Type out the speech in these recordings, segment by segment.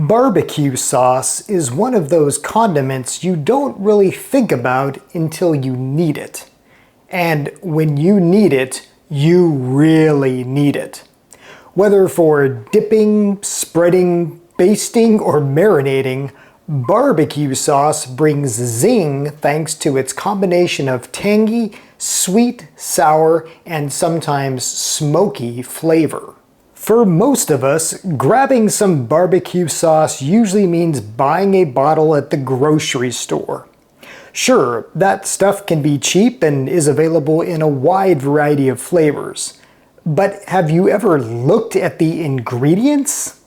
Barbecue sauce is one of those condiments you don't really think about until you need it. And when you need it, you really need it. Whether for dipping, spreading, basting, or marinating, barbecue sauce brings zing thanks to its combination of tangy, sweet, sour, and sometimes smoky flavor. For most of us, grabbing some barbecue sauce usually means buying a bottle at the grocery store. Sure, that stuff can be cheap and is available in a wide variety of flavors. But have you ever looked at the ingredients?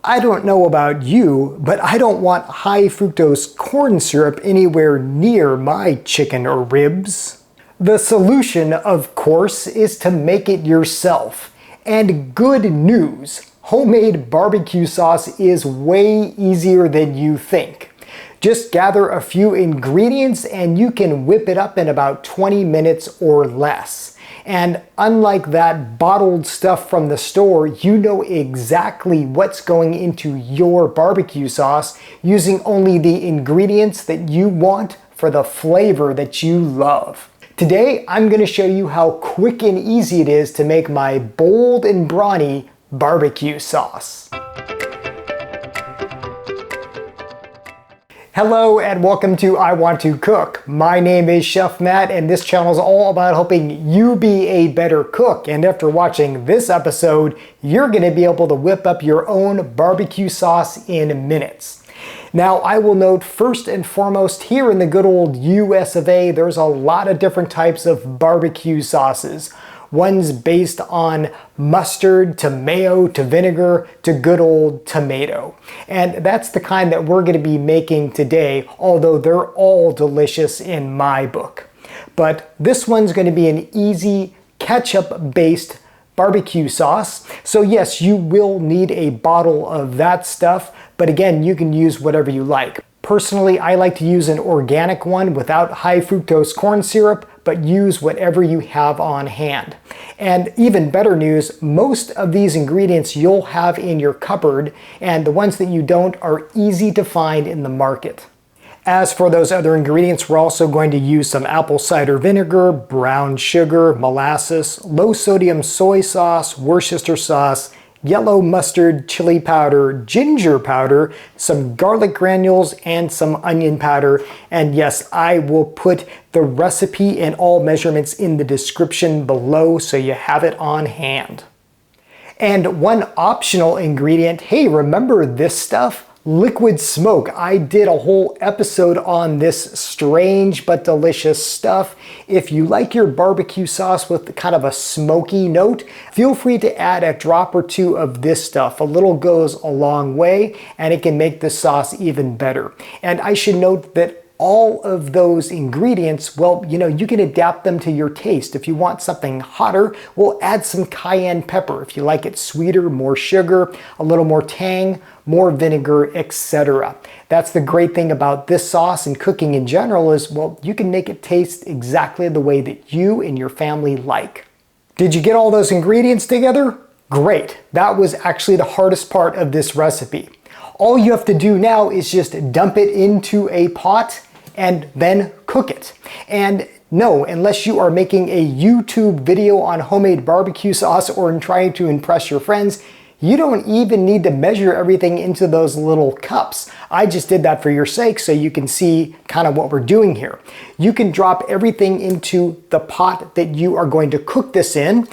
I don't know about you, but I don't want high fructose corn syrup anywhere near my chicken or ribs. The solution, of course, is to make it yourself. And good news, homemade barbecue sauce is way easier than you think. Just gather a few ingredients and you can whip it up in about 20 minutes or less. And unlike that bottled stuff from the store, you know exactly what's going into your barbecue sauce using only the ingredients that you want for the flavor that you love. Today, I'm going to show you how quick and easy it is to make my Bold and Brawny barbecue sauce. Hello and welcome to I Want to Cook. My name is Chef Matt and this channel is all about helping you be a better cook. And after watching this episode, you're going to be able to whip up your own barbecue sauce in minutes. Now, I will note first and foremost, here in the good old US of A, there's a lot of different types of barbecue sauces. One's based on mustard, to mayo, to vinegar, to good old tomato. And that's the kind that we're going to be making today, although they're all delicious in my book. But this one's going to be an easy ketchup-based barbecue sauce. So yes, you will need a bottle of that stuff, but again, you can use whatever you like. Personally, I like to use an organic one without high fructose corn syrup, but use whatever you have on hand. And even better news, most of these ingredients you'll have in your cupboard, and the ones that you don't are easy to find in the market. As for those other ingredients, we're also going to use some apple cider vinegar, brown sugar, molasses, low sodium soy sauce, Worcestershire sauce, yellow mustard, chili powder, ginger powder, some garlic granules, and some onion powder. And yes, I will put the recipe and all measurements in the description below so you have it on hand. And one optional ingredient, hey, remember this stuff? Liquid smoke. I did a whole episode on this strange but delicious stuff. If you like your barbecue sauce with kind of a smoky note, feel free to add a drop or two of this stuff. A little goes a long way and it can make the sauce even better. And I should note that all of those ingredients, well, you can adapt them to your taste. If you want something hotter, we'll add some cayenne pepper. If you like it sweeter, more sugar, a little more tang, more vinegar, etc. That's the great thing about this sauce and cooking in general is, well, you can make it taste exactly the way that you and your family like. Did you get all those ingredients together? Great. That was actually the hardest part of this recipe. All you have to do now is just dump it into a pot and then cook it. And no, unless you are making a YouTube video on homemade barbecue sauce or trying to impress your friends, you don't even need to measure everything into those little cups. I just did that for your sake so you can see kind of what we're doing here. You can drop everything into the pot that you are going to cook this in.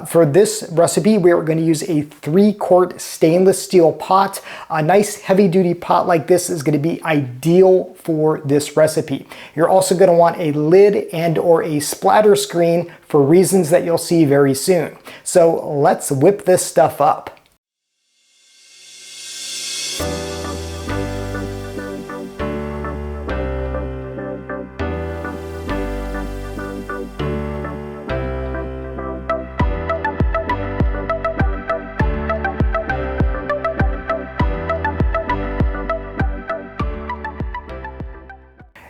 For this recipe, we're going to use a 3-quart stainless steel pot. A nice heavy-duty pot like this is going to be ideal for this recipe. You're also going to want a lid and or a splatter screen for reasons that you'll see very soon. So let's whip this stuff up.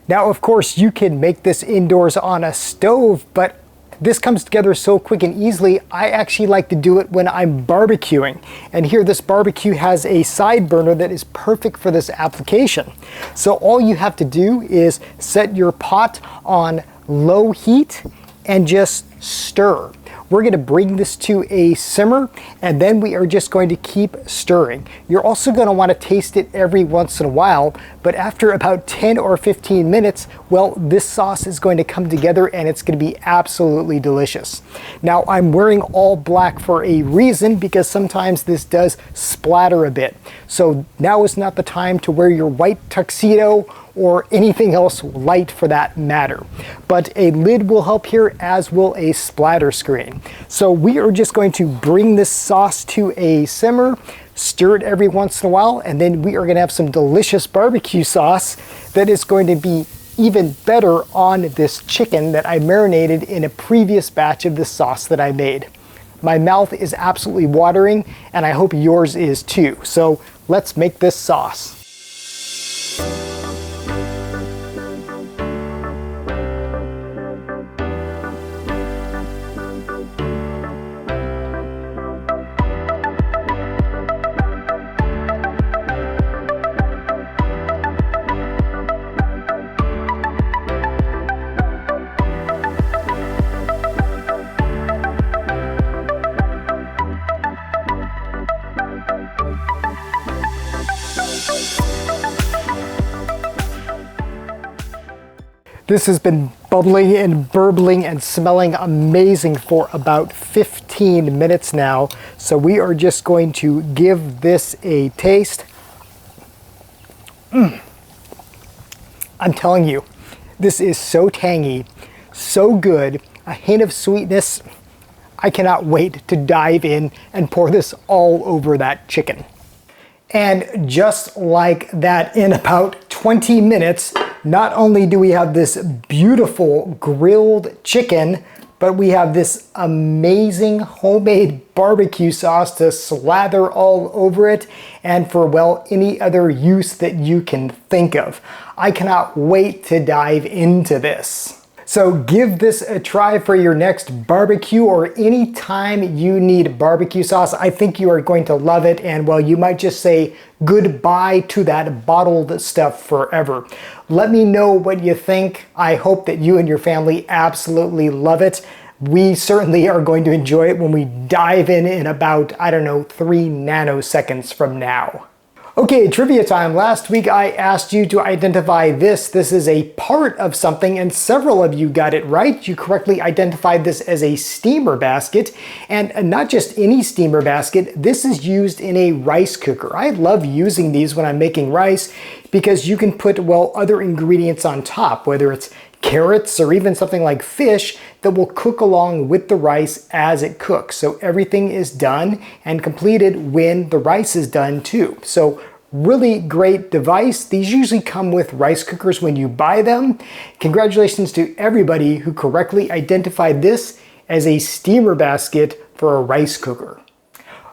Now, of course, you can make this indoors on a stove, but This comes together so quick and easily, I actually like to do it when I'm barbecuing. And here this barbecue has a side burner that is perfect for this application. So all you have to do is set your pot on low heat and just stir. We're going to bring this to a simmer, and then we are just going to keep stirring. You're also going to want to taste it every once in a while, but after about 10 or 15 minutes, well, this sauce is going to come together and it's going to be absolutely delicious. Now, I'm wearing all black for a reason, because sometimes this does splatter a bit. So now is not the time to wear your white tuxedo or anything else light for that matter. But a lid will help here, as will a splatter screen. So we are just going to bring this sauce to a simmer, stir it every once in a while, and then we are going to have some delicious barbecue sauce that is going to be even better on this chicken that I marinated in a previous batch of this sauce that I made. My mouth is absolutely watering, and I hope yours is too. So let's make this sauce. This has been bubbling and burbling and smelling amazing for about 15 minutes now. So we are just going to give this a taste. I'm telling you, this is so tangy, so good, a hint of sweetness. I cannot wait to dive in and pour this all over that chicken. And just like that, in about 20 minutes, not only do we have this beautiful grilled chicken, but we have this amazing homemade barbecue sauce to slather all over it, and for, well, any other use that you can think of. I cannot wait to dive into this. So give this a try for your next barbecue, or any time you need barbecue sauce. I think you are going to love it, and well, you might just say goodbye to that bottled stuff forever. Let me know what you think. I hope that you and your family absolutely love it. We certainly are going to enjoy it when we dive in about, I don't know, 3 nanoseconds from now. Okay, trivia time. Last week I asked you to identify this. This is a part of something, and several of you got it right. You correctly identified this as a steamer basket, and not just any steamer basket. This is used in a rice cooker. I love using these when I'm making rice, because you can put, well, other ingredients on top, whether it's carrots or even something like fish that will cook along with the rice as it cooks. So everything is done and completed when the rice is done too. So really great device. These usually come with rice cookers when you buy them. Congratulations to everybody who correctly identified this as a steamer basket for a rice cooker.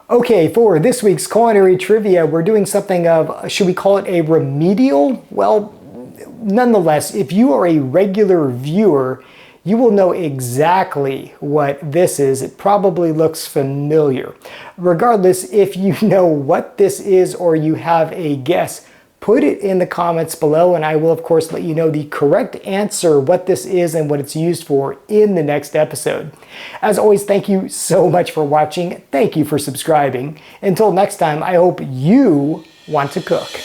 Okay, for this week's culinary trivia, we're doing something of, should we call it a remedial? Well, nonetheless, if you are a regular viewer, you will know exactly what this is. It probably looks familiar. Regardless, if you know what this is or you have a guess, put it in the comments below, and I will of course let you know the correct answer, what this is and what it's used for, in the next episode. As always, thank you so much for watching. Thank you for subscribing. Until next time, I hope you want to cook.